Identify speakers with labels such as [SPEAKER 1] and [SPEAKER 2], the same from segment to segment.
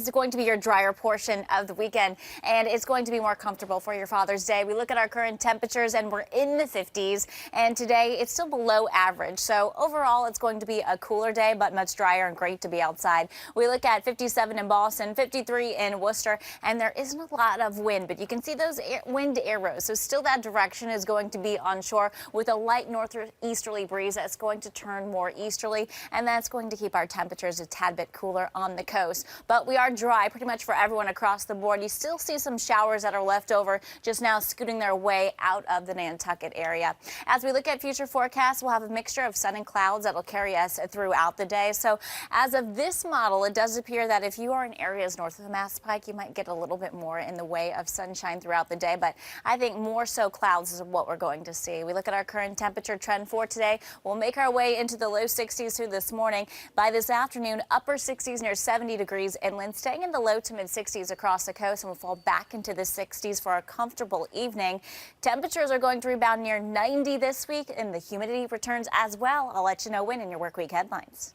[SPEAKER 1] It's going to be your drier portion of the weekend, and it's going to be more comfortable for your Father's Day. We look at our current temperatures, and we're in the 50s, and today it's still below average. So overall, it's going to be a cooler day, but much drier and great to be outside. We look at 57 in Boston, 53 in Worcester, and there isn't a lot of wind, but you can see those wind arrows. So still that direction is going to be onshore with a light northeasterly breeze that's going to turn more easterly, and that's going to keep our temperatures a tad bit cooler on the coast. But we are dry pretty much for everyone across the board. You still see some showers that are left over just now scooting their way out of the Nantucket area. As we look at future forecasts, we'll have a mixture of sun and clouds that will carry us throughout the day. So as of this model, it does appear that if you are in areas north of the Mass Pike, you might get a little bit more in the way of sunshine throughout the day. But I think more so clouds is what we're going to see. We look at our current temperature trend for today. We'll make our way into the low 60s through this morning. By this afternoon, upper 60s near 70 degrees inland, staying in the low to mid 60s across the coast, and we'll fall back into the 60s for a comfortable evening. Temperatures are going to rebound near 90 this week, and the humidity returns as well. I'll let you know when in your work week headlines.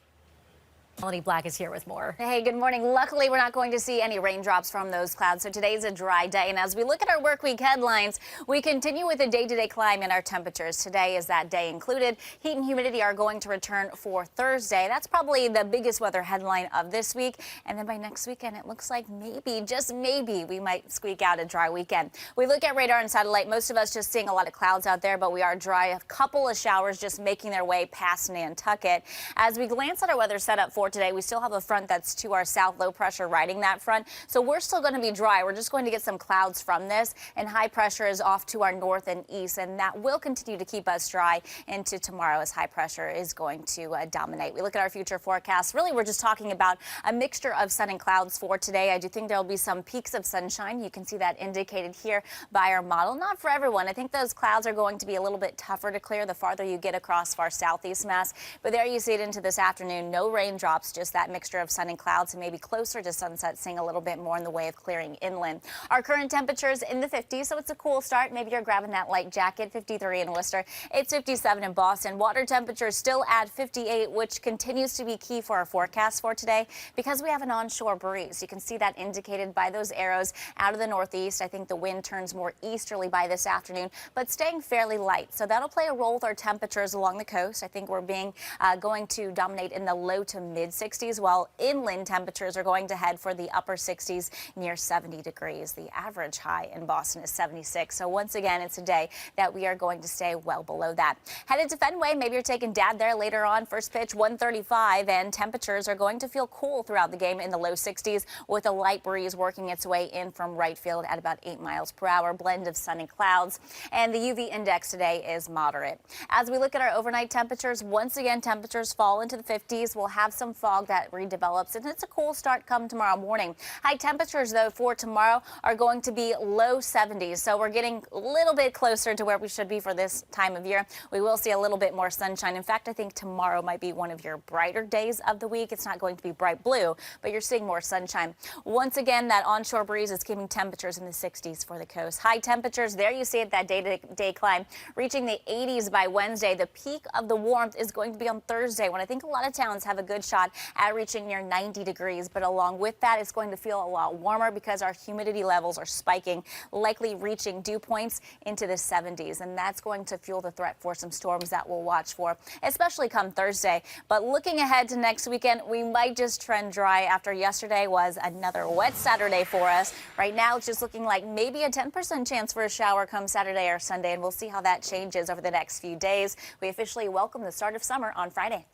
[SPEAKER 2] Melanie Black is here with more.
[SPEAKER 1] Hey, good morning. Luckily, we're not going to see any raindrops from those clouds, so today's a dry day. And as we look at our work week headlines, we continue with a day-to-day climb in our temperatures. Today is that day included. Heat and humidity are going to return for Thursday. That's probably the biggest weather headline of this week. And then by next weekend, it looks like maybe, just maybe, we might squeak out a dry weekend. We look at radar and satellite. Most of us just seeing a lot of clouds out there, but we are dry. A couple of showers just making their way past Nantucket. As we glance at our weather setup for today, we still have a front that's to our south, low pressure riding that front. So we're still going to be dry. We're just going to get some clouds from this, and high pressure is off to our north and east, and that will continue to keep us dry into tomorrow as high pressure is going to dominate. We look at our future forecast. Really, we're just talking about a mixture of sun and clouds for today. I do think there will be some peaks of sunshine. You can see that indicated here by our model. Not for everyone. I think those clouds are going to be a little bit tougher to clear the farther you get across far southeast Mass. But there you see it into this afternoon. No raindrops, just that mixture of sun and clouds, and maybe closer to sunset, seeing a little bit more in the way of clearing inland. Our current temperatures in the 50s, so it's a cool start. Maybe you're grabbing that light jacket. 53 in Worcester. It's 57 in Boston. Water temperatures still at 58, which continues to be key for our forecast for today because we have an onshore breeze. You can see that indicated by those arrows out of the northeast. I think the wind turns more easterly by this afternoon, but staying fairly light. So that'll play a role with our temperatures along the coast. I think we're going to dominate in the low to mid 60s. While inland temperatures are going to head for the upper 60s near 70 degrees. The average high in Boston is 76. So once again, it's a day that we are going to stay well below that. Headed to Fenway, maybe you're taking Dad there later on. First pitch 1:35, and temperatures are going to feel cool throughout the game in the low 60s with a light breeze working its way in from right field at about 8 miles per hour. Blend of sun and clouds, and the UV index today is moderate. As we look at our overnight temperatures, once again, temperatures fall into the 50s. We'll have some fog that redevelops, and it's a cool start come tomorrow morning. High temperatures, though, for tomorrow are going to be low 70s, so we're getting a little bit closer to where we should be for this time of year. We will see a little bit more sunshine. In fact, I think tomorrow might be one of your brighter days of the week. It's not going to be bright blue, but you're seeing more sunshine. Once again, that onshore breeze is keeping temperatures in the 60s for the coast. High temperatures, there you see it, that day-to-day climb, reaching the 80s by Wednesday. The peak of the warmth is going to be on Thursday, when I think a lot of towns have a good shot at reaching near 90 degrees. But along with that, it's going to feel a lot warmer because our humidity levels are spiking, likely reaching dew points into the 70s. And that's going to fuel the threat for some storms that we'll watch for, especially come Thursday. But looking ahead to next weekend, we might just trend dry after yesterday was another wet Saturday for us. Right now, it's just looking like maybe a 10% chance for a shower come Saturday or Sunday, and we'll see how that changes over the next few days. We officially welcome the start of summer on Friday.